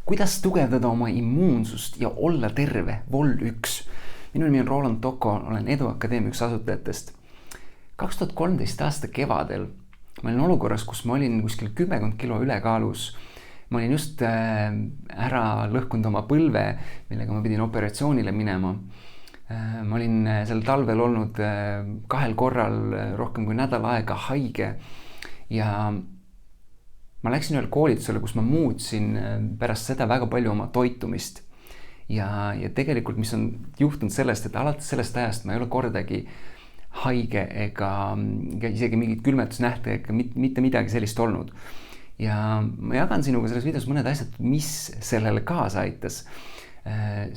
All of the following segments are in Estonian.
Kuidas tugevdada oma immuunsust ja olla terve? Vol 1. Minu nimi on Roland Toko, olen Edu Akadeemia üks asutajatest. 2013 aasta kevadel ma olin olukorras, kus ma olin kuskil 10 kilo ülekaalus. Ma olin just ära lõhkunud oma põlve, millega ma pidin operatsioonile minema. Ma olin sel talvel olnud 2 korral rohkem kui nädal aega haige ja ma läksin ühel koolitusele, kus ma muutsin pärast seda väga palju oma toitumist. Ja tegelikult, mis on juhtunud sellest, et alates sellest ajast ma ei ole kordagi haige ega isegi mingit külmetusnähte ega mitte midagi sellist olnud. Ja ma jagan sinuga selles videos mõned asjad, mis sellele kaasa aitas.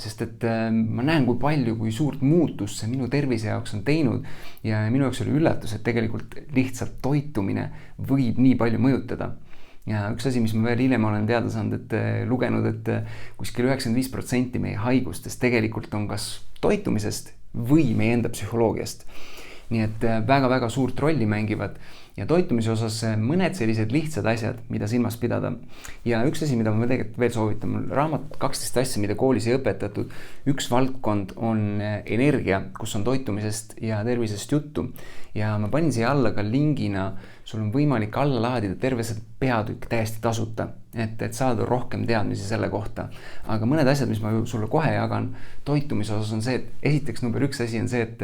Sest et ma näen, kui suurt muutust see minu tervise jaoks on teinud ja minu jaoks oli üllatus, et tegelikult lihtsalt toitumine võib nii palju mõjutada. Ja üks asi, mis ma veel hiljem olen teada saanud, lugenud, et kuskil 95% meie haigustest tegelikult on kas toitumisest või meie enda psühholoogiast. Nii et väga-väga suurt rolli mängivad ja toitumise osas mõned sellised lihtsad asjad, mida silmas pidada. Ja üks asi, mida ma tegelikult veel soovitan, mul raamat 12 asja, mida koolis ei õpetatud. Üks valdkond on energia, kus on toitumisest ja tervisest juttu. Ja ma panin siia alla ka lingina, sul on võimalik alla laadida terve see peatükk täiesti tasuta, et saada rohkem teadmisi selle kohta. Aga mõned asjad, mis ma sulle kohe jagan toitumise osas on see, et esiteks number 1 asi on see, et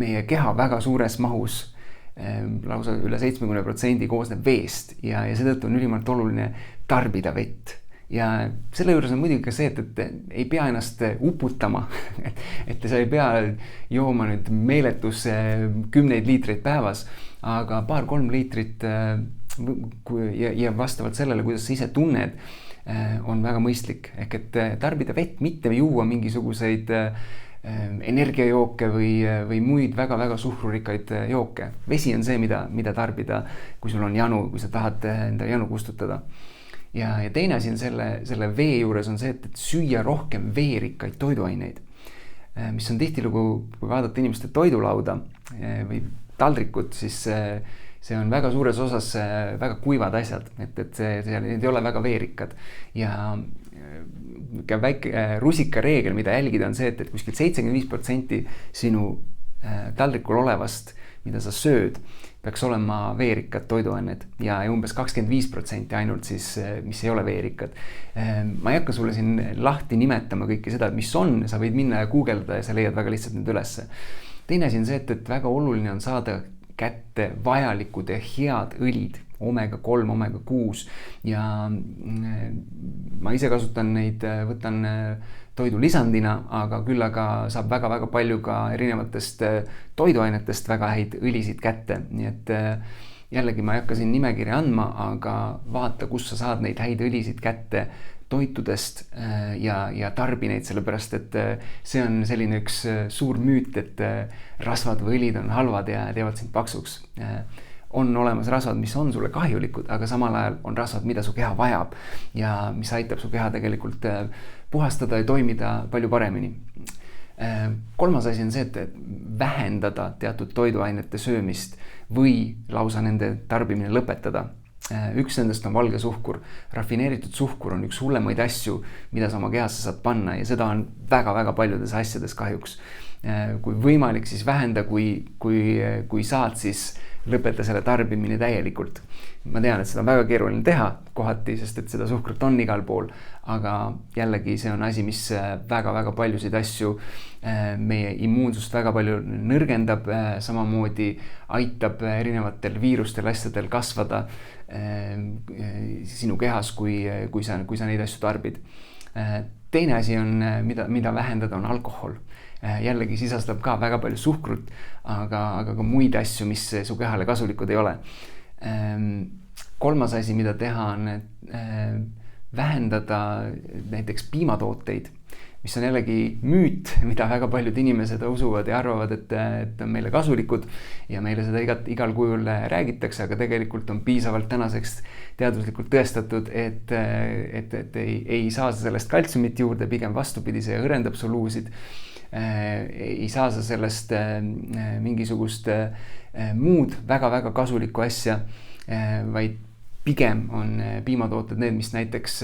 meie keha väga suures mahus, lausa üle 70% koosneb veest ja seetõttu on ülimalt oluline tarbida vett. Ja selle juures on muidugi ka see, et ei pea ennast uputama, et sa ei pea jooma nüüd meeletus 10 liitreid päevas, aga 2-3 liitrit ja vastavalt sellele, kuidas sa ise tunned, on väga mõistlik. Ehk et tarbida vett, mitte juua mingisuguseid energiajooke või muid väga-väga suhkrurikkaid jooke. Vesi on see, mida tarbida, kui sul on janu, kui sa tahad enda janu kustutada. Ja teine asi on selle vee juures on see, et süüa rohkem veerikkaid toiduaineid, mis on tihtilugu, kui vaadata inimeste toidulauda või taldrikut, siis see on väga suures osas väga kuivad asjad, et need ei ole väga veerikkad. Ja väike rusikareegel, mida jälgida on see, et kuskil 75% sinu taldrikul olevast, mida sa sööd, peaks olema veerikkad toiduained ja umbes 25% ainult siis, mis ei ole veerikkad. Ma ei hakka sulle siin lahti nimetama kõike seda, mis on, sa võid minna ja guugeldada ja sa leiad väga lihtsalt need ülesse. Teine asi on see, et väga oluline on saada kätte vajalikud ja head õlid, omega-3, omega-6 ja ma ise kasutan neid, võtan toidu lisandina, aga küll aga saab väga-väga palju ka erinevatest toiduainetest väga häid õlisid kätte. Nii et jällegi ma ei hakka siin nimekirja andma, aga vaata, kus sa saad neid häid õlisid kätte toitudest ja tarbi neid, sellepärast et see on selline üks suur müüt, et rasvad või õlid on halvad ja teevad sind paksuks. On olemas rasvad, mis on sulle kahjulikud, aga samal ajal on rasvad, mida su keha vajab ja mis aitab su keha tegelikult puhastada ja toimida palju paremini. Kolmas asi on see, et vähendada teatud toiduainete söömist või lausa nende tarbimine lõpetada. Üks nendest on valge suhkur. Rafineeritud suhkur on üks hullemaid asju, mida sa oma kehasse saad panna ja seda on väga-väga paljudes asjades kahjuks. Kui võimalik, siis vähenda, kui saad, siis lõpeta selle tarbimine täielikult. Ma tean, et seda on väga keeruline teha kohati, sest et seda suhkrut on igal pool, aga jällegi see on asi, mis väga-väga paljusid asju meie immuunsust väga palju nõrgendab, samamoodi aitab erinevatel viirustel asjadel kasvada sinu kehas, kui sa neid asju tarbid. Teine asi on, mida vähendada, on alkohol. Jällegi sisaldab ka väga palju suhkrut, aga ka muid asju, mis su kehale kasulikud ei ole. Kolmas asi, mida teha, on vähendada näiteks piimatooteid, mis on jällegi müüt, mida väga paljud inimesed usuvad ja arvavad, et on meile kasulikud ja meile seda igal kujul räägitakse, aga tegelikult on piisavalt tänaseks teaduslikult tõestatud, et ei saa sellest kaltsiumit juurde, pigem vastupidi, see õrendab su luusid. Ei saa sa sellest mingisugust muud väga-väga kasulikku asja, vaid pigem on piimatooted need, mis näiteks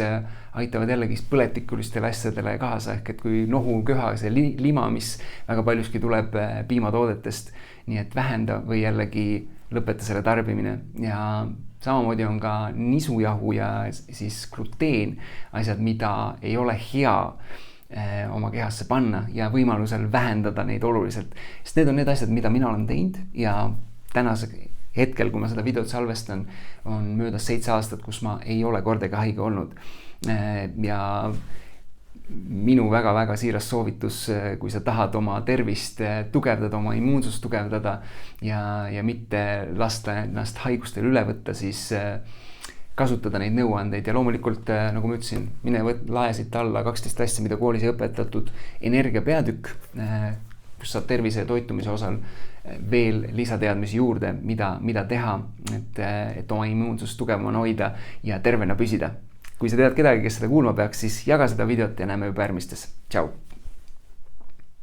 aitavad jällegi põletikulistele asjadele kaasa, ehk et kui nohuköha, see lima, mis väga paljuski tuleb piimatoodetest, nii et vähenda või jällegi lõpeta selle tarbimine. Ja samamoodi on ka nisujahu ja siis gluteen, asjad, mida ei ole hea oma kehasse panna ja võimalusel vähendada neid oluliselt. Sest need on need asjad, mida mina olen teinud ja tänase hetkel, kui ma seda videot salvestan, on möödas 7 aastat, kus ma ei ole kordagi haige olnud. Ja minu väga-väga siiras soovitus, kui sa tahad oma tervist tugevdada, oma immuunsust tugevdada ja mitte lasta ennast haigustel üle võtta, siis kasutada neid nõuandeid ja loomulikult, nagu ma ütlesin, mine lae siit alla 12 asja, mida koolis ei õpetatud, energia peatükk, kus saad tervise ja toitumise osal veel lisateadmisi juurde, mida teha, et oma immuunsust tugevamana hoida ja tervena püsida. Kui sa tead kedagi, kes seda kuulma peaks, siis jaga seda videot ja näeme juba järgmistes. Tšau!